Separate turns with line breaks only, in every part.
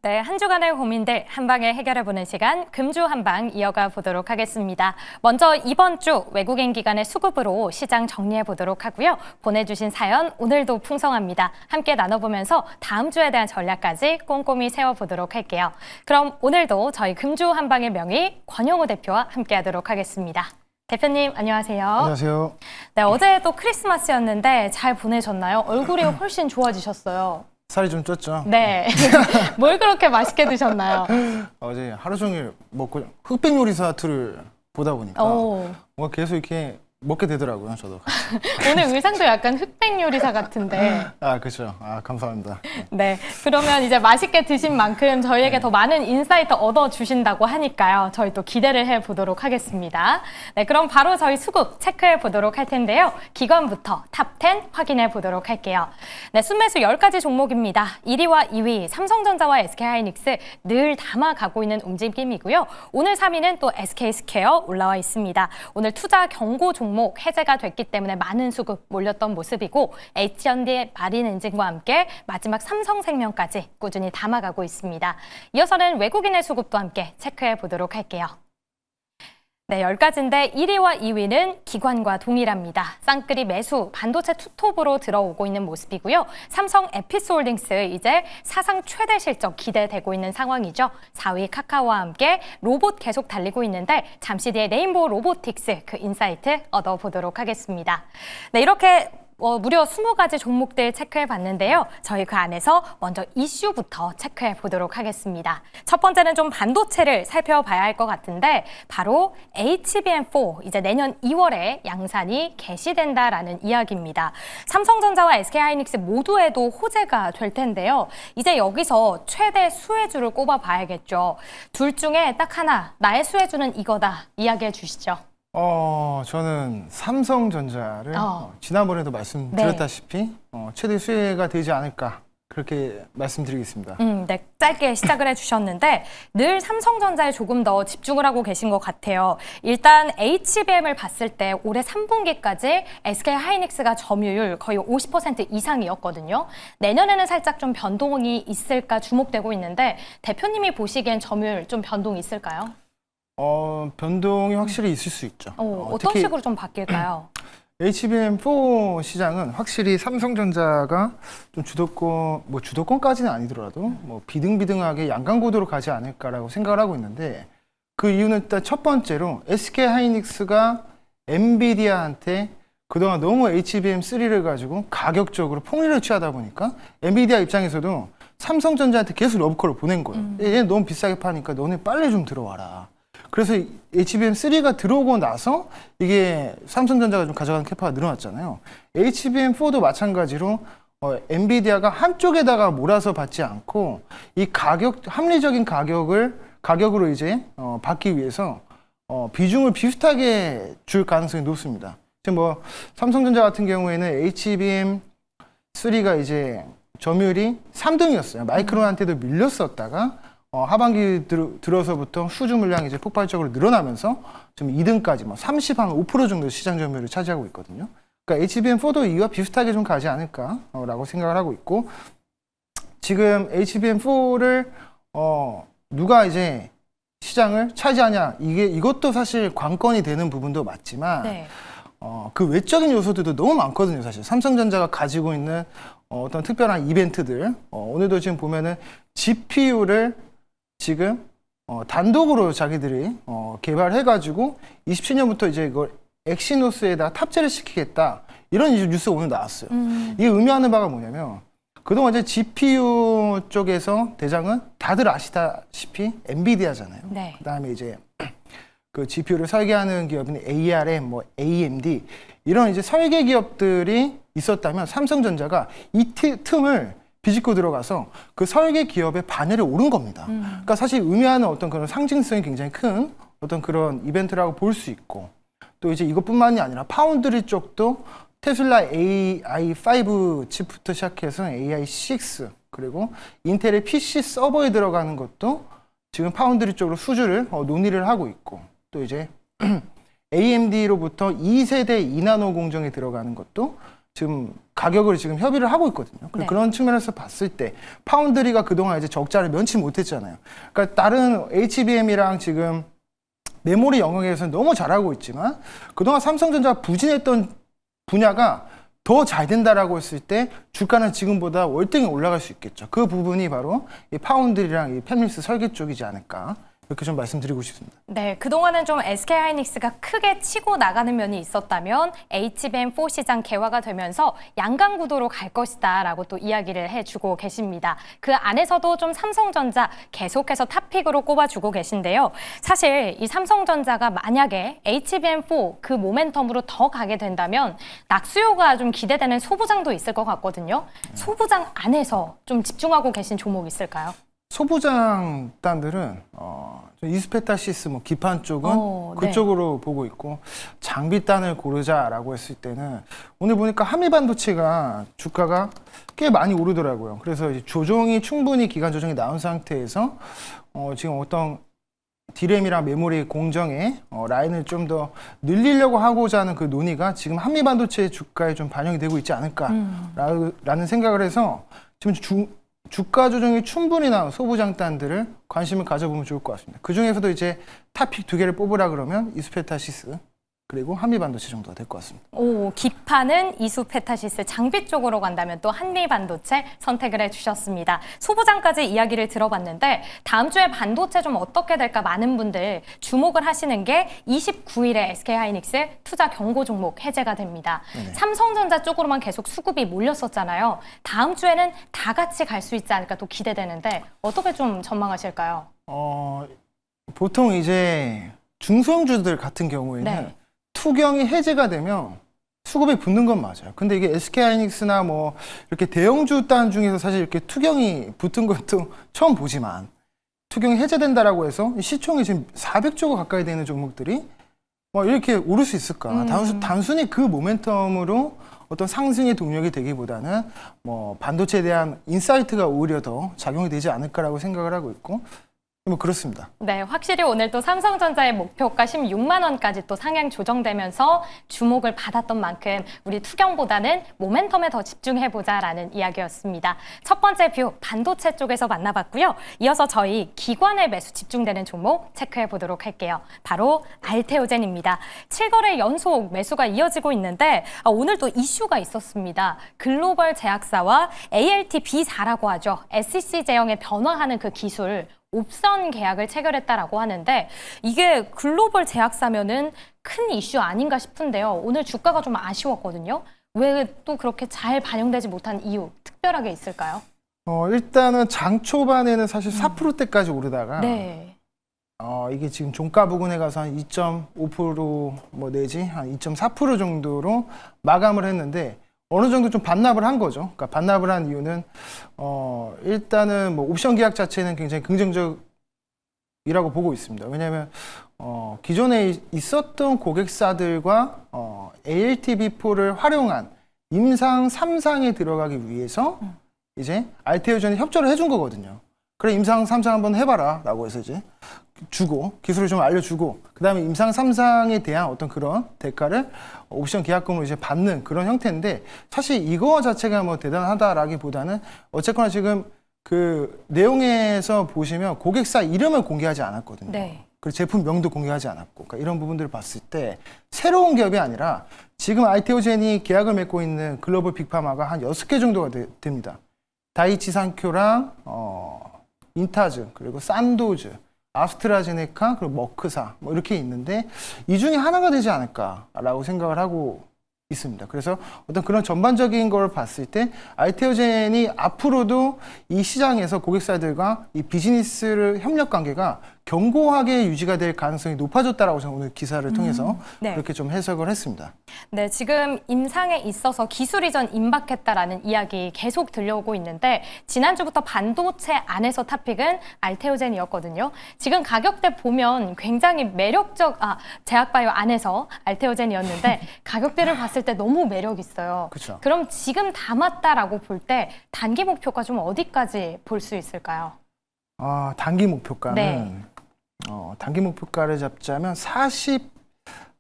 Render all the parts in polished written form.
네, 한 주간의 고민들 한 방에 해결해보는 시간 금주 한방 이어가 보도록 하겠습니다. 먼저 이번 주 외국인 기관의 수급으로 시장 정리해 보도록 하고요. 보내주신 사연 오늘도 풍성합니다. 함께 나눠보면서 다음 주에 대한 전략까지 꼼꼼히 세워보도록 할게요. 그럼 오늘도 저희 금주 한방의 명의 권영우 대표와 함께하도록 하겠습니다. 대표님 안녕하세요.
안녕하세요.
네, 어제 또 크리스마스였는데 잘 보내셨나요? 얼굴이 훨씬 좋아지셨어요.
살이 좀 쪘죠?
네. 뭘 그렇게 맛있게 드셨나요?
어제 하루 종일 먹고 흑백 요리사 2를 보다 보니까 뭔가 계속 이렇게 먹게 되더라고요, 저도.
오늘 의상도 약간 흑백 요리사 같은데.
아, 그렇죠. 아, 감사합니다.
네. 그러면 이제 맛있게 드신 만큼 저희에게 더 많은 인사이트 얻어주신다고 하니까요. 저희 또 기대를 해보도록 하겠습니다. 네. 그럼 바로 저희 수급 체크해 보도록 할 텐데요. 기관부터 탑10 확인해 보도록 할게요. 네. 순매수 10가지 종목입니다. 1위와 2위 삼성전자와 SK하이닉스 늘 담아가고 있는 움직임이고요. 오늘 3위는 또 SK스퀘어 올라와 있습니다. 오늘 투자 경고 종목 해제가 됐기 때문에 많은 수급 몰렸던 모습이고 H&D 마린엔진과 함께 마지막 삼성생명까지 꾸준히 담아가고 있습니다. 이어서는 외국인의 수급도 함께 체크해 보도록 할게요. 네, 10가지인데 1위와 2위는 기관과 동일합니다. 쌍끌이 매수, 반도체 투톱으로 들어오고 있는 모습이고요. 삼성 에피스홀딩스 이제 사상 최대 실적 기대되고 있는 상황이죠. 4위 카카오와 함께 로봇 계속 달리고 있는데 잠시 뒤에 레인보우 로보틱스 그 인사이트 얻어보도록 하겠습니다. 네, 이렇게 무려 20가지 종목들 체크해 봤는데요. 저희 그 안에서 먼저 이슈부터 체크해 보도록 하겠습니다. 첫 번째는 좀 반도체를 살펴봐야 할 것 같은데 바로 HBM4 이제 내년 2월에 양산이 개시된다라는 이야기입니다. 삼성전자와 SK하이닉스 모두에도 호재가 될 텐데요. 이제 여기서 최대 수혜주를 꼽아 봐야겠죠. 둘 중에 딱 하나 나의 수혜주는 이거다 이야기해 주시죠.
저는 삼성전자를 지난번에도 말씀드렸다시피 최대 수혜가 되지 않을까 그렇게 말씀드리겠습니다.
네, 짧게 시작을 해주셨는데 늘 삼성전자에 조금 더 집중을 하고 계신 것 같아요. 일단 HBM을 봤을 때 올해 3분기까지 SK하이닉스가 점유율 거의 50% 이상이었거든요. 내년에는 살짝 좀 변동이 있을까 주목되고 있는데 대표님이 보시기엔 점유율 좀 변동이 있을까요?
변동이 확실히 있을 수 있죠.
어떤 식으로 좀 바뀔까요?
HBM4 시장은 확실히 삼성전자가 좀 주도권까지는 아니더라도 비등비등하게 양강구도로 가지 않을까라고 생각을 하고 있는데 그 이유는 일단 첫 번째로 SK하이닉스가 엔비디아한테 그동안 너무 HBM3를 가지고 가격적으로 폭리를 취하다 보니까 엔비디아 입장에서도 삼성전자한테 계속 러브콜을 보낸 거예요. 얘 너무 비싸게 파니까 너네 빨리 좀 들어와라. 그래서 HBM3가 들어오고 나서 이게 삼성전자가 좀 가져가는 캐파가 늘어났잖아요. HBM4도 마찬가지로 엔비디아가 한쪽에다가 몰아서 받지 않고 이 합리적인 가격으로 이제 받기 위해서 비중을 비슷하게 줄 가능성이 높습니다. 지금 삼성전자 같은 경우에는 HBM3가 이제 점유율이 3등이었어요. 마이크론한테도 밀렸었다가 하반기 들어서부터 수주 물량이 이제 폭발적으로 늘어나면서 지금 2등까지 35% 정도 시장 점유율을 차지하고 있거든요. 그러니까 HBM4도 이와 비슷하게 좀 가지 않을까라고 생각을 하고 있고 지금 HBM4를 누가 이제 시장을 차지하냐 이것도 사실 관건이 되는 부분도 맞지만 네. 그 외적인 요소들도 너무 많거든요. 사실 삼성전자가 가지고 있는 어떤 특별한 이벤트들 오늘도 지금 보면은 GPU를 지금 단독으로 자기들이 개발해가지고 27년부터 이제 이걸 엑시노스에다 탑재를 시키겠다 이런 뉴스가 오늘 나왔어요. 이게 의미하는 바가 뭐냐면 그동안 이제 GPU 쪽에서 대장은 다들 아시다시피 엔비디아잖아요. 네. 그다음에 이제 그 GPU를 설계하는 기업인 ARM, AMD 이런 이제 설계 기업들이 있었다면 삼성전자가 이 틈을 비집고 들어가서 그 설계 기업의 반열에 오른 겁니다. 그러니까 사실 의미하는 어떤 그런 상징성이 굉장히 큰 어떤 그런 이벤트라고 볼 수 있고 또 이제 이것뿐만이 아니라 파운드리 쪽도 테슬라 AI5 칩부터 시작해서 AI6 그리고 인텔의 PC 서버에 들어가는 것도 지금 파운드리 쪽으로 수주를 논의를 하고 있고 또 이제 AMD로부터 2세대 2나노 공정에 들어가는 것도 지금 가격을 지금 협의를 하고 있거든요.
네.
그런 측면에서 봤을 때 파운드리가 그동안 이제 적자를 면치 못했잖아요. 그러니까 다른 HBM이랑 지금 메모리 영역에서는 너무 잘하고 있지만 그동안 삼성전자가 부진했던 분야가 더 잘 된다라고 했을 때 주가는 지금보다 월등히 올라갈 수 있겠죠. 그 부분이 바로 이 파운드리랑 이 팹리스 설계 쪽이지 않을까. 이렇게 좀 말씀드리고 싶습니다.
네, 그동안은 좀 SK하이닉스가 크게 치고 나가는 면이 있었다면 HBM4 시장 개화가 되면서 양강 구도로 갈 것이다 라고 또 이야기를 해주고 계십니다. 그 안에서도 좀 삼성전자 계속해서 탑픽으로 꼽아주고 계신데요. 사실 이 삼성전자가 만약에 HBM4 그 모멘텀으로 더 가게 된다면 낙수요가 좀 기대되는 소부장도 있을 것 같거든요. 소부장 안에서 좀 집중하고 계신 종목 있을까요?
소부장 단들은 이스페타시스 뭐 기판 쪽은
네.
그쪽으로 보고 있고 장비 단을 고르자라고 했을 때는 오늘 보니까 한미반도체가 주가가 꽤 많이 오르더라고요. 그래서 이제 조정이 충분히 기간 조정이 나온 상태에서 지금 어떤 디램이랑 메모리 공정의 라인을 좀 더 늘리려고 하고자 하는 그 논의가 지금 한미반도체 주가에 좀 반영이 되고 있지 않을까라는 생각을 해서 지금 주가 조정이 충분히 나온 소부장단들을 관심을 가져보면 좋을 것 같습니다. 그 중에서도 이제 탑픽 2개를 뽑으라 그러면 이스페타시스 그리고 한미반도체 정도가 될 것 같습니다.
오, 기판은 이수페타시스, 장비 쪽으로 간다면 또 한미반도체 선택을 해주셨습니다. 소부장까지 이야기를 들어봤는데 다음 주에 반도체 좀 어떻게 될까 많은 분들 주목을 하시는 게 29일에 SK하이닉스 투자 경고 종목 해제가 됩니다.
네네.
삼성전자 쪽으로만 계속 수급이 몰렸었잖아요. 다음 주에는 다 같이 갈 수 있지 않을까 또 기대되는데 어떻게 좀 전망하실까요?
보통 이제 중소형주들 같은 경우에는
네.
투경이 해제가 되면 수급이 붙는 건 맞아요. 근데 이게 SK하이닉스나 뭐 이렇게 대형주 단 중에서 사실 이렇게 투경이 붙은 것도 처음 보지만 투경이 해제된다라고 해서 시총이 지금 400조가 가까이 되는 종목들이 뭐 이렇게 오를 수 있을까? 단순히 그 모멘텀으로 어떤 상승의 동력이 되기보다는 뭐 반도체에 대한 인사이트가 오히려 더 작용이 되지 않을까라고 생각을 하고 있고 뭐 그렇습니다.
네, 확실히 오늘 또 삼성전자의 목표가 16만 원까지 또 상향 조정되면서 주목을 받았던 만큼 우리 투경보다는 모멘텀에 더 집중해보자라는 이야기였습니다. 첫 번째 뷰 반도체 쪽에서 만나봤고요. 이어서 저희 기관의 매수 집중되는 종목 체크해보도록 할게요. 바로 알테오젠입니다. 7거래 연속 매수가 이어지고 있는데 오늘 또 이슈가 있었습니다. 글로벌 제약사와 ALT-B4라고 하죠. SEC 제형에 변화하는 그 기술 옵션 계약을 체결했다라고 하는데 이게 글로벌 제약사면은 큰 이슈 아닌가 싶은데요. 오늘 주가가 좀 아쉬웠거든요. 왜 또 그렇게 잘 반영되지 못한 이유 특별하게 있을까요?
일단은 장 초반에는 사실 4%대까지 오르다가
네.
이게 지금 종가 부근에 가서 한 2.5%뭐 내지 한 2.4% 정도로 마감을 했는데 어느 정도 좀 반납을 한 거죠. 그러니까 반납을 한 이유는 일단은 뭐 옵션 계약 자체는 굉장히 긍정적이라고 보고 있습니다. 왜냐하면 기존에 있었던 고객사들과 ALTB4를 활용한 임상 3상에 들어가기 위해서 이제 알테오젠이 협조를 해준 거거든요. 그래 임상 3상 한번 해봐라 라고 해서 이제 주고 기술을 좀 알려주고 그 다음에 임상 3상에 대한 어떤 그런 대가를 옵션 계약금으로 이제 받는 그런 형태인데 사실 이거 자체가 뭐 대단하다라기보다는 어쨌거나 지금 그 내용에서 보시면 고객사 이름을 공개하지 않았거든요.
네.
그리고 제품명도 공개하지 않았고 그러니까 이런 부분들을 봤을 때 새로운 기업이 아니라 지금 알테오젠이 계약을 맺고 있는 글로벌 빅파마가 한 6개 정도가 됩니다. 다이치 산큐랑 인타즈 그리고 산도즈 아스트라제네카 그리고 머크사 뭐 이렇게 있는데 이 중에 하나가 되지 않을까라고 생각을 하고 있습니다. 그래서 어떤 그런 전반적인 걸 봤을 때 알테오젠이 앞으로도 이 시장에서 고객사들과 이 비즈니스를 협력 관계가 견고하게 유지가 될 가능성이 높아졌다라고 저는 오늘 기사를 통해서
네.
그렇게 좀 해석을 했습니다.
네, 지금 임상에 있어서 기술 이전 임박했다라는 이야기 계속 들려오고 있는데 지난주부터 반도체 안에서 탑픽은 알테오젠이었거든요. 지금 가격대 보면 굉장히 매력적, 제약바이오 안에서 알테오젠이었는데 가격대를 봤을 때 너무 매력 있어요.
그쵸.
그럼 지금 다 맞다라고 볼 때 단기 목표가 좀 어디까지 볼 수 있을까요?
단기 목표가는
네.
단기 목표가를 잡자면 40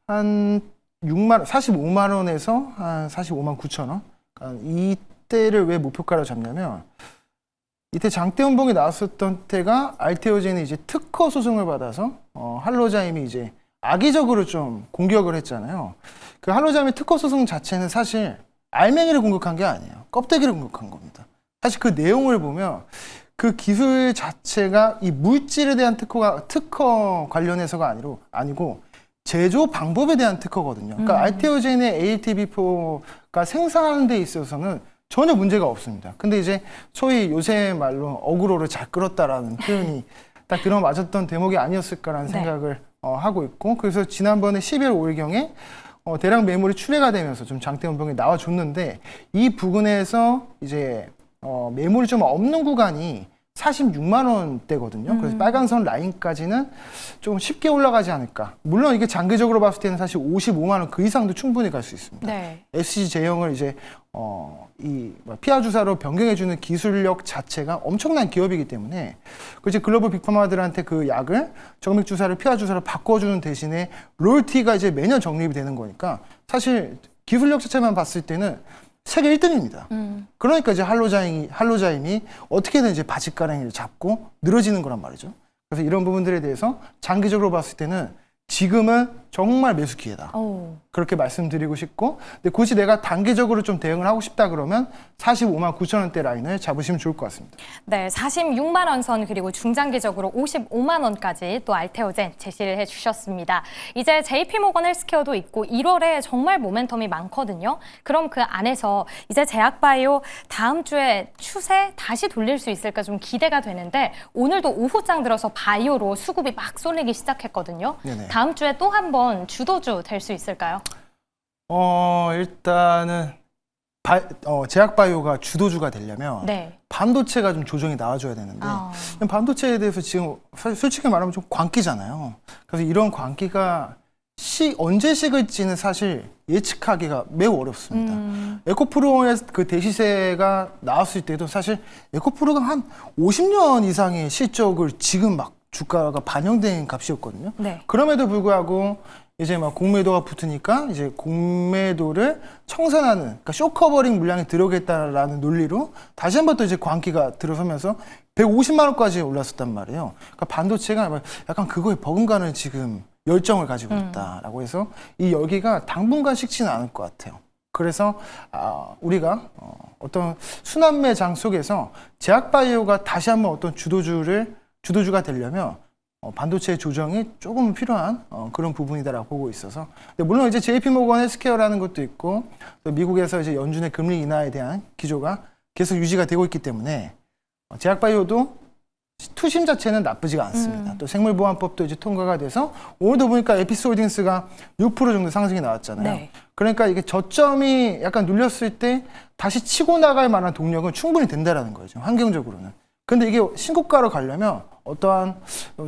한 45만 원에서 한 45만 9천 원. 그러니까 이때를 왜 목표가로 잡냐면 이때 장대음봉이 나왔었던 때가 알테오젠이 이제 특허 소송을 받아서 할로자임이 이제 악의적으로 좀 공격을 했잖아요. 그 할로자임의 특허 소송 자체는 사실 알맹이를 공격한 게 아니에요. 껍데기를 공격한 겁니다. 사실 그 내용을 보면 그 기술 자체가 이 물질에 대한 특허 관련해서가 아니고 제조 방법에 대한 특허거든요. 그러니까 알테오젠의 ALTV4가 생산하는 데 있어서는 전혀 문제가 없습니다. 근데 이제 소위 요새 말로 어그로를 잘 끌었다라는 표현이 딱 들어맞았던 대목이 아니었을까라는
네.
생각을 하고 있고, 그래서 지난번에 12월 5일경에 대량 매물이 출회가 되면서 좀 장대음봉이 나와줬는데, 이 부근에서 이제 매물이 좀 없는 구간이 46만 원대거든요. 그래서 빨간선 라인까지는 좀 쉽게 올라가지 않을까. 물론 이게 장기적으로 봤을 때는 사실 55만 원 그 이상도 충분히 갈 수 있습니다.
네.
SC 제형을 이제 피하 주사로 변경해주는 기술력 자체가 엄청난 기업이기 때문에 그 이제 글로벌 빅파마들한테 그 약을 정맥 주사를 피하 주사로 바꿔주는 대신에 로열티가 이제 매년 적립이 되는 거니까 사실 기술력 자체만 봤을 때는 세계 1등입니다. 그러니까 이제 할로자임이 어떻게든 이제 바짓가랑이를 잡고 늘어지는 거란 말이죠. 그래서 이런 부분들에 대해서 장기적으로 봤을 때는 지금은 정말 매수 기회다.
오.
그렇게 말씀드리고 싶고, 근데 굳이 내가 단기적으로 좀 대응을 하고 싶다 그러면 45만 9천 원대 라인을 잡으시면 좋을 것 같습니다.
네, 46만 원 선 그리고 중장기적으로 55만 원까지 또 알테오젠 제시를 해주셨습니다. 이제 JP모건 헬스케어도 있고 1월에 정말 모멘텀이 많거든요. 그럼 그 안에서 이제 제약바이오 다음 주에 추세 다시 돌릴 수 있을까 좀 기대가 되는데, 오늘도 오후장 들어서 바이오로 수급이 막 쏠리기 시작했거든요.
네네.
다음 주에 또 한 번 주도주 될 수 있을까요?
일단은 제약바이오가 주도주가 되려면
네.
반도체가 좀 조정이 나와줘야 되는데 반도체에 대해서 지금 사실 솔직히 말하면 좀 광기잖아요. 그래서 이런 광기가 언제 식을지는 사실 예측하기가 매우 어렵습니다. 에코프로의 그 대시세가 나왔을 때도 사실 에코프로가 한 50년 이상의 실적을 지금 막 주가가 반영된 값이었거든요.
네.
그럼에도 불구하고 이제 막 공매도가 붙으니까 이제 공매도를 청산하는, 그러니까 쇼커버링 물량이 들어오겠다라는 논리로 다시 한 번 또 이제 광기가 들어서면서 150만 원까지 올랐었단 말이에요. 그러니까 반도체가 약간 그거에 버금가는 지금 열정을 가지고 있다라고 해서 이 열기가 당분간 식지는 않을 것 같아요. 그래서 우리가 어떤 순환매장 속에서 제약바이오가 다시 한번 어떤 주도주가 되려면 반도체 조정이 조금 필요한 그런 부분이다라고 보고 있어서, 근데 물론 이제 JP모건 헬스케어라는 것도 있고 또 미국에서 이제 연준의 금리 인하에 대한 기조가 계속 유지가 되고 있기 때문에 제약바이오도 투심 자체는 나쁘지가 않습니다. 또 생물보안법도 이제 통과가 돼서 오늘도 보니까 에피스홀딩스가 6% 정도 상승이 나왔잖아요.
네.
그러니까 이게 저점이 약간 눌렸을 때 다시 치고 나갈 만한 동력은 충분히 된다라는 거죠. 환경적으로는. 근데 이게 신고가로 가려면 어떠한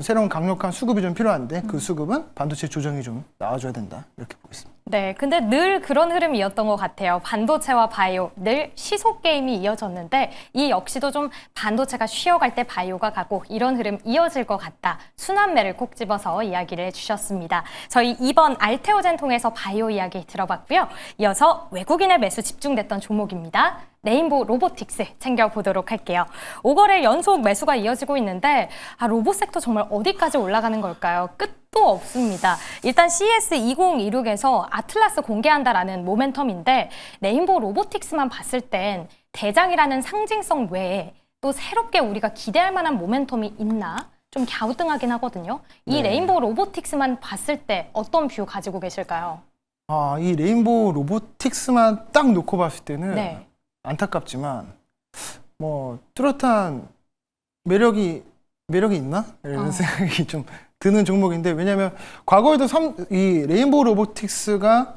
새로운 강력한 수급이 좀 필요한데 그 수급은 반도체 조정이 좀 나와줘야 된다, 이렇게 보고 있습니다.
네, 근데 늘 그런 흐름이었던 것 같아요. 반도체와 바이오, 늘 시속 게임이 이어졌는데 이 역시도 좀 반도체가 쉬어갈 때 바이오가 가고 이런 흐름 이어질 것 같다. 순환매를 꼭 집어서 이야기를 해주셨습니다. 저희 이번 알테오젠 통해서 바이오 이야기 들어봤고요. 이어서 외국인의 매수 집중됐던 종목입니다. 레인보우 로보틱스 챙겨보도록 할게요. 5거래 연속 매수가 이어지고 있는데 로봇 섹터 정말 어디까지 올라가는 걸까요? 끝도 없습니다. 일단 CES 2026에서 아틀라스 공개한다라는 모멘텀인데 레인보우 로보틱스만 봤을 땐 대장이라는 상징성 외에 또 새롭게 우리가 기대할 만한 모멘텀이 있나? 좀 갸우뚱하긴 하거든요. 이 레인보우 로보틱스만 봤을 때 어떤 뷰 가지고 계실까요?
이 레인보우 로보틱스만 딱 놓고 봤을 때는
네.
안타깝지만 뚜렷한 매력이 있나? 이런 생각이 좀 드는 종목인데, 왜냐하면 과거에도 이 레인보우 로보틱스가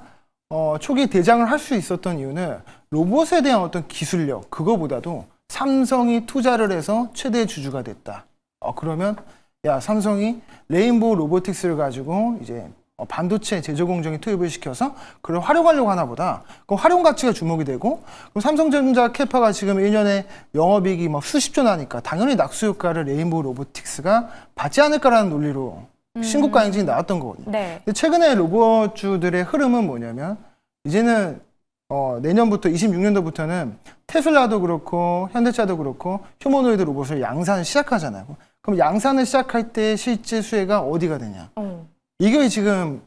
초기 대장을 할 수 있었던 이유는 로봇에 대한 어떤 기술력, 그거보다도 삼성이 투자를 해서 최대 주주가 됐다. 그러면 삼성이 레인보우 로보틱스를 가지고 이제 반도체 제조 공정에 투입을 시켜서 그걸 활용하려고 하나 보다. 그 활용 가치가 주목이 되고, 그럼 삼성전자 캐파가 지금 1년에 영업이익이 수십조 나니까 당연히 낙수 효과를 레인보우 로보틱스가 받지 않을까라는 논리로 신고가 행진이 나왔던 거거든요.
네.
근데 최근에 로봇주들의 흐름은 뭐냐면 이제는 내년부터 26년도부터는 테슬라도 그렇고 현대차도 그렇고 휴머노이드 로봇을 양산을 시작하잖아요. 그럼 양산을 시작할 때 실제 수혜가 어디가 되냐? 이게 지금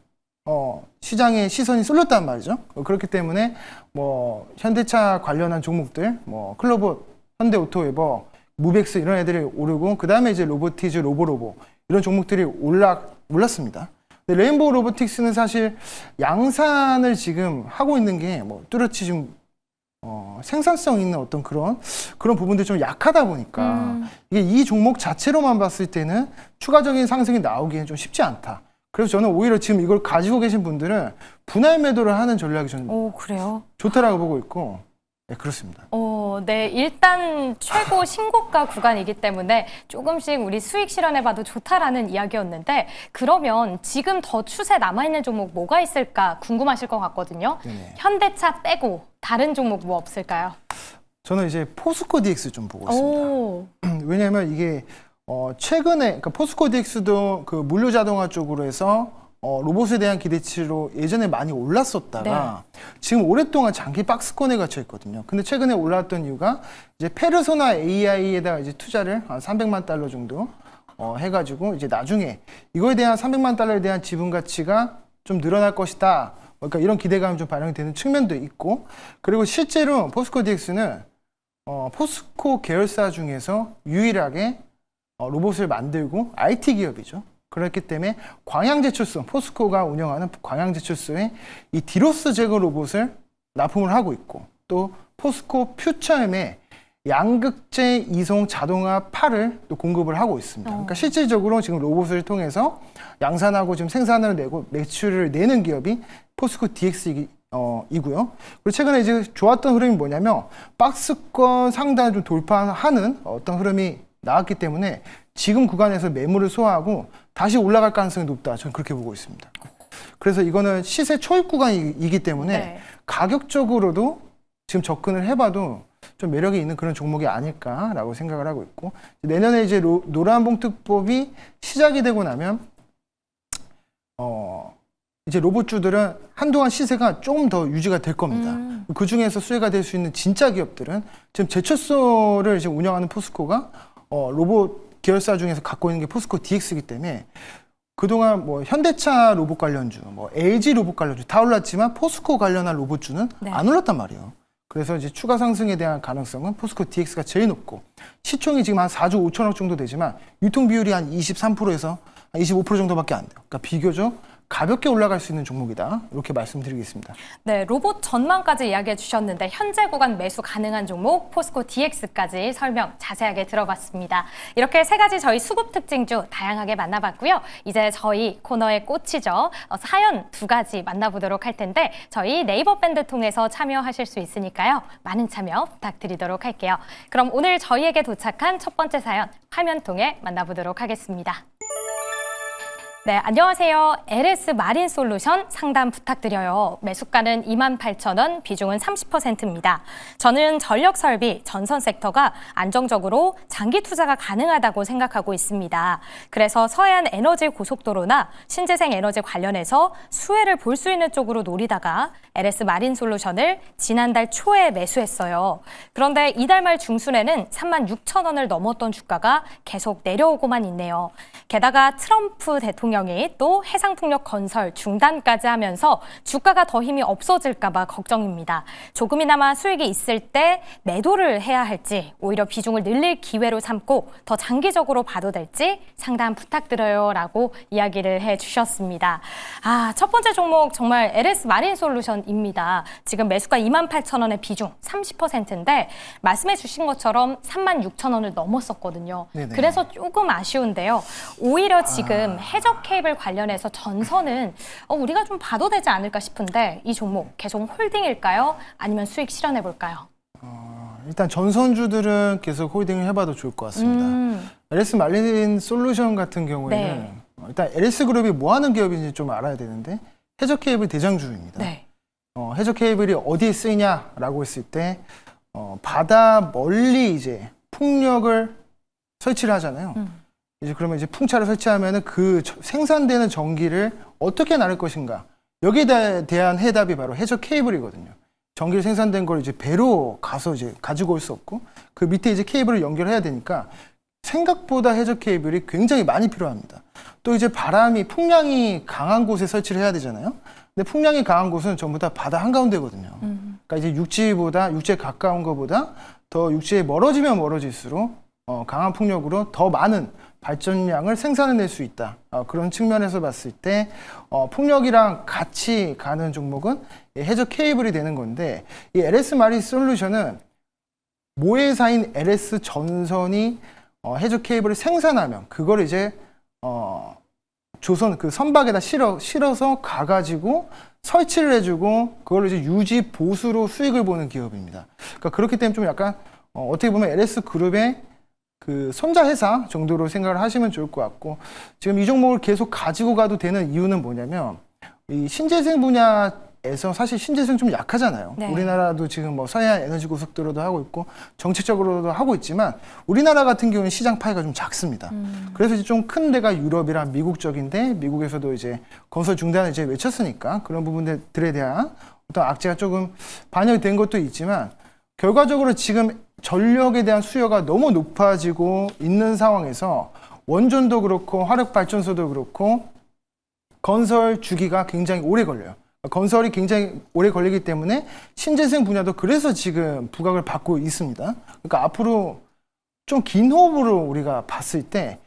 시장의 시선이 쏠렸단 말이죠. 그렇기 때문에 뭐 현대차 관련한 종목들, 뭐 클로봇, 현대오토웨버, 무벡스 이런 애들이 오르고 그 다음에 이제 로보티즈, 로보로보 이런 종목들이 올랐습니다. 근데 레인보우 로보틱스는 사실 양산을 지금 하고 있는 게 뭐 뚜렷이 좀 생산성 있는 어떤 그런 부분들이 좀 약하다 보니까 이게 이 종목 자체로만 봤을 때는 추가적인 상승이 나오기엔 좀 쉽지 않다. 그래서 저는 오히려 지금 이걸 가지고 계신 분들은 분할 매도를 하는 전략이 좀
그래요?
좋다라고 보고 있고, 네, 그렇습니다.
네, 일단 최고 신고가 구간이기 때문에 조금씩 우리 수익 실현해봐도 좋다라는 이야기였는데, 그러면 지금 더 추세 남아있는 종목 뭐가 있을까 궁금하실 것 같거든요.
네네.
현대차 빼고 다른 종목 뭐 없을까요?
저는 이제 포스코 DX 좀 보고 있습니다. 왜냐하면 이게 최근에 그러니까 포스코 DX도 그 물류 자동화 쪽으로 해서 로봇에 대한 기대치로 예전에 많이 올랐었다가 지금 오랫동안 장기 박스권에 갇혀 있거든요. 근데 최근에 올라왔던 이유가 이제 페르소나 AI에다가 이제 투자를 한 300만 달러 정도 해가지고 이제 나중에 이거에 대한 300만 달러에 대한 지분 가치가 좀 늘어날 것이다. 그러니까 이런 기대감이 좀 반영이 되는 측면도 있고, 그리고 실제로 포스코 DX는 포스코 계열사 중에서 유일하게 로봇을 만들고 IT 기업이죠. 그렇기 때문에 광양제철소, 포스코가 운영하는 광양제철소에 이 디로스 제거 로봇을 납품을 하고 있고, 또 포스코 퓨처엠에 양극재 이송 자동화 팔을 또 공급을 하고 있습니다. 그러니까 실질적으로 지금 로봇을 통해서 양산하고 지금 생산을 내고 매출을 내는 기업이 포스코 DX 이고요. 그리고 최근에 이제 좋았던 흐름이 뭐냐면 박스권 상단을 좀 돌파하는 어떤 흐름이 나왔기 때문에 지금 구간에서 매물을 소화하고 다시 올라갈 가능성이 높다. 저는 그렇게 보고 있습니다. 그래서 이거는 시세 초입 구간이기 때문에 가격적으로도 지금 접근을 해봐도 좀 매력이 있는 그런 종목이 아닐까라고 생각을 하고 있고, 내년에 이제 노란봉투법이 시작이 되고 나면 이제 로봇주들은 한동안 시세가 조금 더 유지가 될 겁니다. 그 중에서 수혜가 될 수 있는 진짜 기업들은 지금 제철소를 지금 운영하는 포스코가 로봇 계열사 중에서 갖고 있는 게 포스코 DX이기 때문에 그동안 뭐 현대차 로봇 관련주, 뭐 LG 로봇 관련주 다 올랐지만 포스코 관련한 로봇주는 안 올랐단 말이에요. 그래서 이제 추가 상승에 대한 가능성은 포스코 DX가 제일 높고, 시총이 지금 한 4조 5천억 정도 되지만 유통 비율이 한 23%에서 한 25% 정도밖에 안 돼요. 그러니까 비교적 가볍게 올라갈 수 있는 종목이다. 이렇게 말씀드리겠습니다.
네, 로봇 전망까지 이야기해 주셨는데 현재 구간 매수 가능한 종목 포스코 DX까지 설명 자세하게 들어봤습니다. 이렇게 세 가지 저희 수급 특징주 다양하게 만나봤고요. 이제 저희 코너의 꽃이죠. 사연 두 가지 만나보도록 할 텐데 저희 네이버 밴드 통해서 참여하실 수 있으니까요. 많은 참여 부탁드리도록 할게요. 그럼 오늘 저희에게 도착한 첫 번째 사연 화면 통해 만나보도록 하겠습니다. 네, 안녕하세요. LS 마린 솔루션 상담 부탁드려요. 매수가는 28,000원, 비중은 30%입니다. 저는 전력 설비, 전선 섹터가 안정적으로 장기 투자가 가능하다고 생각하고 있습니다. 그래서 서해안 에너지 고속도로나 신재생 에너지 관련해서 수혜를 볼 수 있는 쪽으로 노리다가 LS 마린 솔루션을 지난달 초에 매수했어요. 그런데 이달 말 중순에는 36,000원을 넘었던 주가가 계속 내려오고만 있네요. 게다가 트럼프 대통령이 또 해상풍력 건설 중단까지 하면서 주가가 더 힘이 없어질까 봐 걱정입니다. 조금이나마 수익이 있을 때 매도를 해야 할지 오히려 비중을 늘릴 기회로 삼고 더 장기적으로 봐도 될지 상담 부탁드려요 라고 이야기를 해주셨습니다. 첫 번째 종목 정말 LS 마린 솔루션입니다. 지금 매수가 28,000원의 비중 30%인데 말씀해 주신 것처럼 36,000원을 넘었었거든요.
네네.
그래서 조금 아쉬운데요. 오히려 지금 해적 케이블 관련해서 전선은 우리가 좀 봐도 되지 않을까 싶은데 이 종목 계속 홀딩일까요? 아니면 수익 실현해 볼까요?
일단 전선주들은 계속 홀딩을 해봐도 좋을 것 같습니다. LS 마린 솔루션 같은 경우에는 일단 LS 그룹이 뭐 하는 기업인지 좀 알아야 되는데 해적 케이블 대장주입니다.
네.
해적 케이블이 어디에 쓰이냐라고 했을 때 바다 멀리 이제 풍력을 설치를 하잖아요. 이제 그러면 이제 풍차를 설치하면은 그 생산되는 전기를 어떻게 나눌 것인가? 여기에 대한 해답이 바로 해저 케이블이거든요. 전기를 생산된 걸 이제 배로 가서 이제 가지고 올 수 없고 그 밑에 이제 케이블을 연결해야 되니까 생각보다 해저 케이블이 굉장히 많이 필요합니다. 또 이제 바람이 풍량이 강한 곳에 설치를 해야 되잖아요. 근데 풍량이 강한 곳은 전부 다 바다 한가운데거든요. 그러니까 이제 육지에 가까운 것보다 더 육지에 멀어지면 멀어질수록 강한 풍력으로 더 많은 발전량을 생산해낼 수 있다. 그런 측면에서 봤을 때 풍력이랑 같이 가는 종목은 이 해저 케이블이 되는 건데 이 LS 마린 솔루션은 모회사인 LS 전선이 해저 케이블을 생산하면 그걸 이제 조선 그 선박에다 실어서 가가지고 설치를 해주고 그걸 이제 유지 보수로 수익을 보는 기업입니다. 그러니까 그렇기 때문에 좀 약간 어떻게 보면 LS 그룹의 그 손자 회사 정도로 생각을 하시면 좋을 것 같고 지금 이 종목을 계속 가지고 가도 되는 이유는 뭐냐면 이 신재생 분야에서 사실 신재생 좀 약하잖아요.
네.
우리나라도 지금 뭐 서해안 에너지 고속도로도 하고 있고 정책적으로도 하고 있지만 우리나라 같은 경우는 시장 파이가 좀 작습니다. 그래서 이제 좀 큰 데가 유럽이랑 미국 쪽인데 미국에서도 이제 건설 중단을 이제 외쳤으니까 그런 부분들에 대한 어떤 악재가 조금 반영이 된 것도 있지만 결과적으로 지금 전력에 대한 수요가 너무 높아지고 있는 상황에서 원전도 그렇고 화력발전소도 그렇고 건설 주기가 굉장히 오래 걸려요. 건설이 굉장히 오래 걸리기 때문에 신재생 분야도 그래서 지금 부각을 받고 있습니다. 그러니까 앞으로 좀 긴 호흡으로 우리가 봤을 때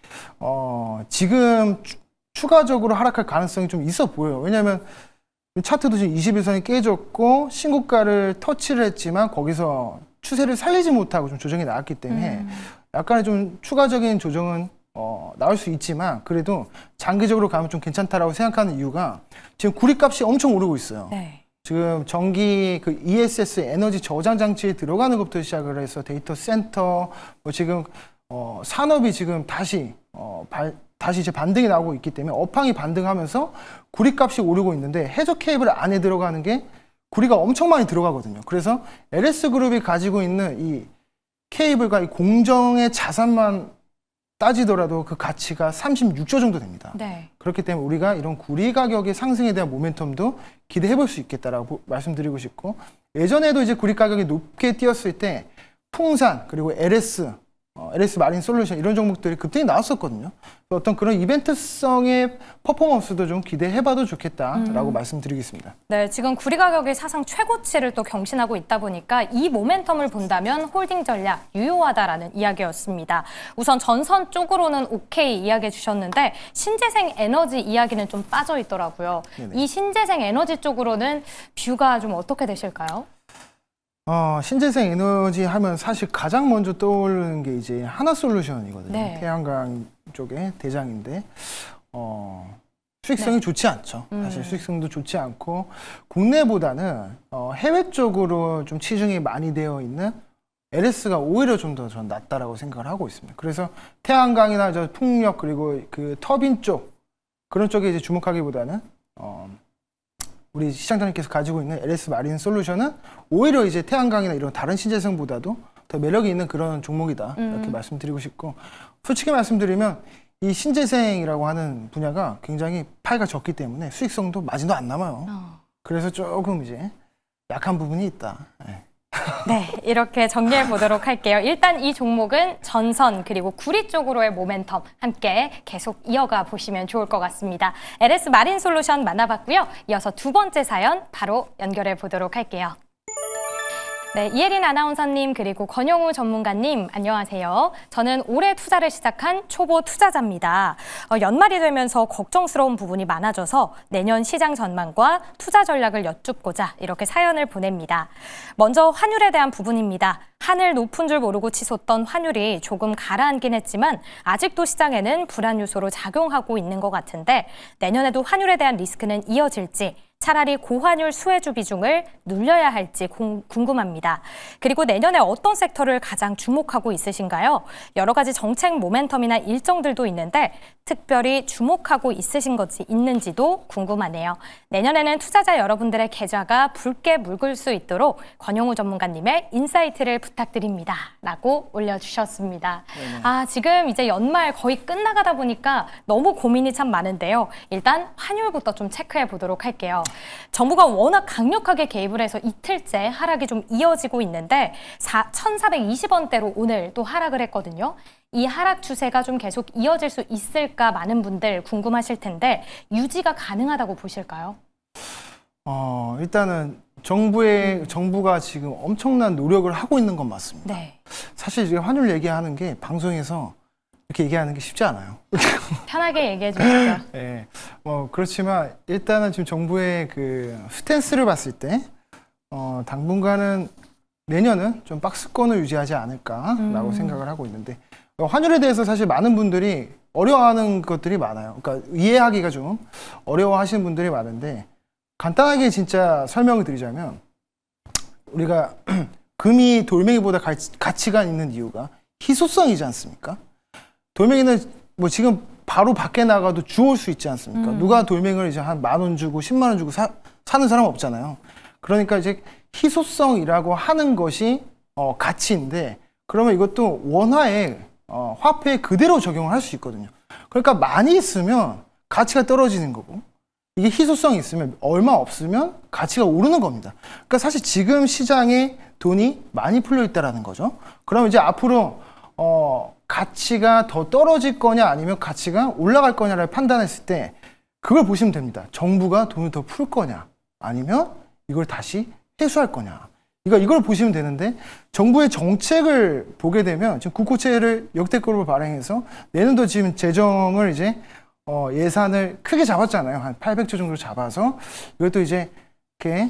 지금 추가적으로 하락할 가능성이 좀 있어 보여요. 왜냐하면 차트도 지금 21선이 깨졌고 신고가를 터치를 했지만 거기서 추세를 살리지 못하고 좀 조정이 나왔기 때문에 약간의 좀 추가적인 조정은 나올 수 있지만 그래도 장기적으로 가면 좀 괜찮다라고 생각하는 이유가 지금 구리값이 엄청 오르고 있어요.
네.
지금 전기 그 ESS 에너지 저장 장치에 들어가는 것부터 시작을 해서 데이터 센터 뭐 지금 산업이 지금 다시 이제 반등이 나오고 있기 때문에 업황이 반등하면서 구리값이 오르고 있는데 해저 케이블 안에 들어가는 게 구리가 엄청 많이 들어가거든요. 그래서 LS 그룹이 가지고 있는 이 케이블과 이 공정의 자산만 따지더라도 그 가치가 36조 정도 됩니다.
네.
그렇기 때문에 우리가 이런 구리 가격의 상승에 대한 모멘텀도 기대해 볼 수 있겠다라고 말씀드리고 싶고 예전에도 이제 구리 가격이 높게 뛰었을 때 풍산 그리고 LS 마린 솔루션 이런 종목들이 급등이 나왔었거든요. 어떤 그런 이벤트성의 퍼포먼스도 좀 기대해봐도 좋겠다라고 말씀드리겠습니다.
네, 지금 구리 가격이 사상 최고치를 또 경신하고 있다 보니까 이 모멘텀을 본다면 홀딩 전략 유효하다라는 이야기였습니다. 우선 전선 쪽으로는 오케이 이야기해 주셨는데 신재생 에너지 이야기는 좀 빠져 있더라고요.
네네.
이 신재생 에너지 쪽으로는 뷰가 좀 어떻게 되실까요?
신재생 에너지 하면 사실 가장 먼저 떠오르는 게 이제 하나솔루션이거든요.
네.
태양광 쪽의 대장인데, 수익성이
네.
좋지 않죠. 사실 수익성도 좋지 않고, 국내보다는 해외 쪽으로 좀 치중이 많이 되어 있는 LS가 오히려 좀 더 전 낫다라고 생각을 하고 있습니다. 그래서 태양광이나 저 풍력 그리고 그 터빈 쪽, 그런 쪽에 이제 주목하기보다는, 우리 시장장님께서 가지고 있는 LS 마린 솔루션은 오히려 이제 태양광이나 이런 다른 신재생보다도 더 매력이 있는 그런 종목이다. 이렇게 말씀드리고 싶고, 솔직히 말씀드리면 이 신재생이라고 하는 분야가 굉장히 파이가 적기 때문에 수익성도 마진도 안 남아요. 그래서 조금 이제 약한 부분이 있다. 네.
네, 이렇게 정리해 보도록 할게요. 일단 이 종목은 전선 그리고 구리 쪽으로의 모멘텀 함께 계속 이어가 보시면 좋을 것 같습니다. LS 마린 솔루션 만나봤고요. 이어서 두 번째 사연 바로 연결해 보도록 할게요. 네, 이혜린 아나운서님 그리고 권영우 전문가님 안녕하세요. 저는 올해 투자를 시작한 초보 투자자입니다. 연말이 되면서 걱정스러운 부분이 많아져서 내년 시장 전망과 투자 전략을 여쭙고자 이렇게 사연을 보냅니다. 먼저 환율에 대한 부분입니다. 하늘 높은 줄 모르고 치솟던 환율이 조금 가라앉긴 했지만 아직도 시장에는 불안 요소로 작용하고 있는 것 같은데 내년에도 환율에 대한 리스크는 이어질지 차라리 고환율 수혜주 비중을 늘려야 할지 궁금합니다. 그리고 내년에 어떤 섹터를 가장 주목하고 있으신가요? 여러 가지 정책 모멘텀이나 일정들도 있는데 특별히 주목하고 있는지도 궁금하네요. 내년에는 투자자 여러분들의 계좌가 붉게 묽을 수 있도록 권영우 전문가님의 인사이트를 부탁드립니다. 라고 올려주셨습니다.
네네.
지금 이제 연말 거의 끝나가다 보니까 너무 고민이 참 많은데요. 일단 환율부터 좀 체크해 보도록 할게요. 정부가 워낙 강력하게 개입을 해서 이틀째 하락이 좀 이어지고 있는데 1,420원대로 오늘 또 하락을 했거든요. 이 하락 추세가 좀 계속 이어질 수 있을까 많은 분들 궁금하실 텐데 유지가 가능하다고 보실까요?
일단은 정부가 지금 엄청난 노력을 하고 있는 건 맞습니다.
네.
사실 이제 환율 얘기하는 게 방송에서 이렇게 얘기하는 게 쉽지 않아요.
편하게 얘기해 주시죠.
네, 그렇지만 일단은 지금 정부의 그 스탠스를 봤을 때 당분간은 내년은 좀 박스권을 유지하지 않을까라고 생각을 하고 있는데 환율에 대해서 사실 많은 분들이 어려워하는 것들이 많아요. 그러니까 이해하기가 좀 어려워하시는 분들이 많은데 간단하게 진짜 설명을 드리자면 우리가 금이 돌멩이보다 가치가 있는 이유가 희소성이지 않습니까? 돌멩이는 뭐 지금 바로 밖에 나가도 주울 수 있지 않습니까? 누가 돌멩이를 이제 한 10,000원 주고 10만 원 주고 사는 사람 없잖아요. 그러니까 이제 희소성이라고 하는 것이 가치인데 그러면 이것도 원화에 화폐에 그대로 적용을 할 수 있거든요. 그러니까 많이 있으면 가치가 떨어지는 거고 이게 희소성이 있으면 얼마 없으면 가치가 오르는 겁니다. 그러니까 사실 지금 시장에 돈이 많이 풀려 있다라는 거죠. 그럼 이제 앞으로 가치가 더 떨어질 거냐 아니면 가치가 올라갈 거냐를 판단했을 때 그걸 보시면 됩니다. 정부가 돈을 더 풀 거냐 아니면 이걸 다시 회수할 거냐. 이걸 보시면 되는데 정부의 정책을 보게 되면 지금 국고채를 역대급으로 발행해서 내년도 지금 재정을 이제 예산을 크게 잡았잖아요. 한 800조 정도 잡아서 이것도 이제 이렇게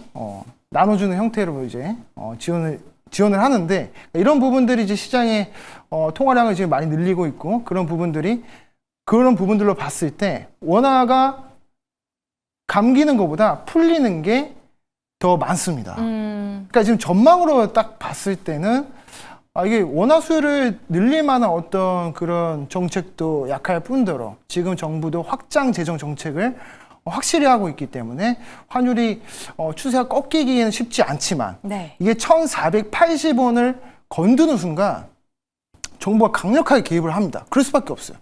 나눠주는 형태로 이제 지원을 하는데 이런 부분들이 이제 시장의 통화량을 지금 많이 늘리고 있고 그런 부분들로 봤을 때 원화가 감기는 것보다 풀리는 게 더 많습니다. 그러니까 지금 전망으로 딱 봤을 때는 이게 원화 수요를 늘릴 만한 어떤 그런 정책도 약할 뿐더러 지금 정부도 확장 재정 정책을 확실히 하고 있기 때문에 환율이 추세가 꺾이기에는 쉽지 않지만
네.
이게 1,480원을 건드는 순간 정부가 강력하게 개입을 합니다. 그럴 수밖에 없어요.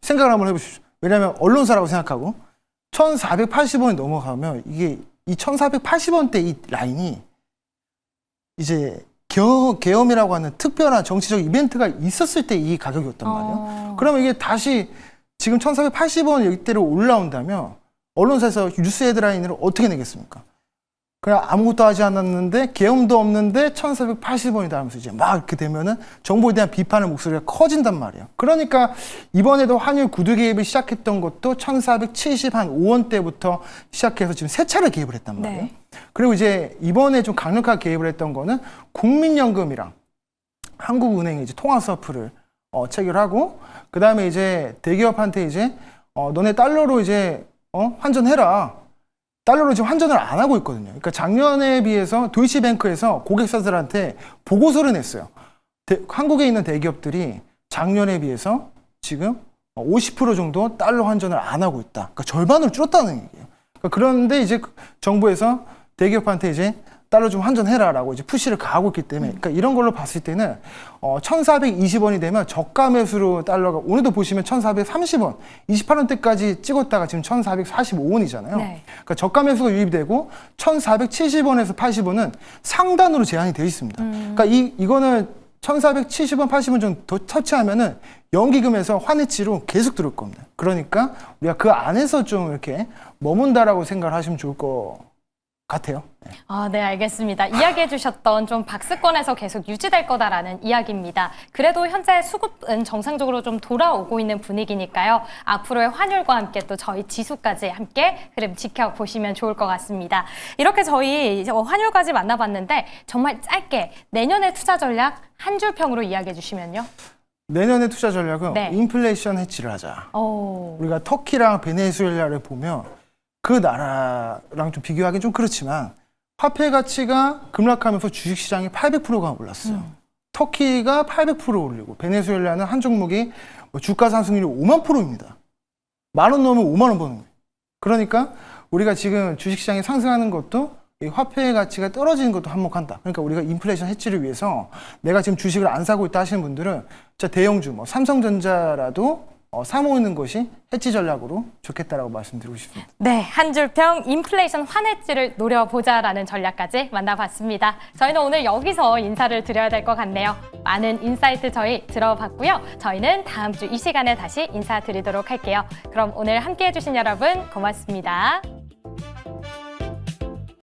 생각을 한번 해보십시오. 왜냐하면 언론사라고 생각하고 1,480원이 넘어가면 이게 이 1,480원대 이 라인이 이제 계엄이라고 하는 특별한 정치적 이벤트가 있었을 때 이 가격이었단 말이에요. 그러면 이게 다시 지금 1,480원 여기대로 올라온다면 언론사에서 뉴스 헤드라인을 어떻게 내겠습니까? 그냥 아무것도 하지 않았는데 계엄도 없는데 1,480원이다 하면서 이제 막 이렇게 되면은 정부에 대한 비판의 목소리가 커진단 말이에요. 그러니까 이번에도 환율 구두 개입을 시작했던 것도 1,475원대부터 시작해서 지금 세 차례 개입을 했단 말이에요.
네.
그리고 이제 이번에 좀 강력하게 개입을 했던 거는 국민연금이랑 한국은행이 이제 통화 서프를 체결하고 그 다음에 이제 대기업한테 이제 너네 달러로 이제 환전해라. 달러로 지금 환전을 안 하고 있거든요. 그러니까 작년에 비해서 도이치뱅크에서 고객사들한테 보고서를 냈어요. 한국에 있는 대기업들이 작년에 비해서 지금 50% 정도 달러 환전을 안 하고 있다. 그러니까 절반으로 줄었다는 얘기예요. 그런데 이제 정부에서 대기업한테 이제 달러 좀 환전해라라고 이제 푸시를 가하고 있기 때문에 그러니까 이런 걸로 봤을 때는 1,420원이 되면 저가 매수로 달러가 오늘도 보시면 1,430원, 28원대까지 찍었다가 지금 1,445원이잖아요.
네.
그러니까 저가 매수가 유입이 되고 1,470원에서 80원은 상단으로 제한이 되어 있습니다. 그러니까 이거는 1,470원, 80원 정도 더 터치하면은 연기금에서 환해치로 계속 들어올 겁니다. 그러니까 우리가 그 안에서 좀 이렇게 머문다라고 생각을 하시면 좋을 것 같아요. 네.
네, 알겠습니다. 이야기해 주셨던 좀 박스권에서 계속 유지될 거다라는 이야기입니다. 그래도 현재 수급은 정상적으로 좀 돌아오고 있는 분위기니까요. 앞으로의 환율과 함께 또 저희 지수까지 함께 흐름 지켜보시면 좋을 것 같습니다. 이렇게 저희 환율까지 만나봤는데 정말 짧게 내년의 투자 전략 한 줄 평으로 이야기해 주시면요.
내년의 투자 전략은
네.
인플레이션 해치를 하자.
오.
우리가 터키랑 베네수엘라를 보면 그 나라랑 좀 비교하기는 좀 그렇지만 화폐 가치가 급락하면서 주식시장이 800%가 올랐어요. 터키가 800% 올리고 베네수엘라는 한 종목이 주가 상승률이 5만 %입니다. 10,000원 넣으면 5만 원 버는 거예요. 그러니까 우리가 지금 주식시장이 상승하는 것도 이 화폐의 가치가 떨어지는 것도 한몫한다. 그러니까 우리가 인플레이션 해치를 위해서 내가 지금 주식을 안 사고 있다 하시는 분들은 진짜 대형주, 뭐 삼성전자라도 사모으는 것이 해치 전략으로 좋겠다라고 말씀드리고 싶습니다.
네, 한 줄평 인플레이션 환해지를 노려보자라는 전략까지 만나봤습니다. 저희는 오늘 여기서 인사를 드려야 될 것 같네요. 많은 인사이트 저희 들어봤고요. 저희는 다음 주 이 시간에 다시 인사드리도록 할게요. 그럼 오늘 함께해 주신 여러분 고맙습니다.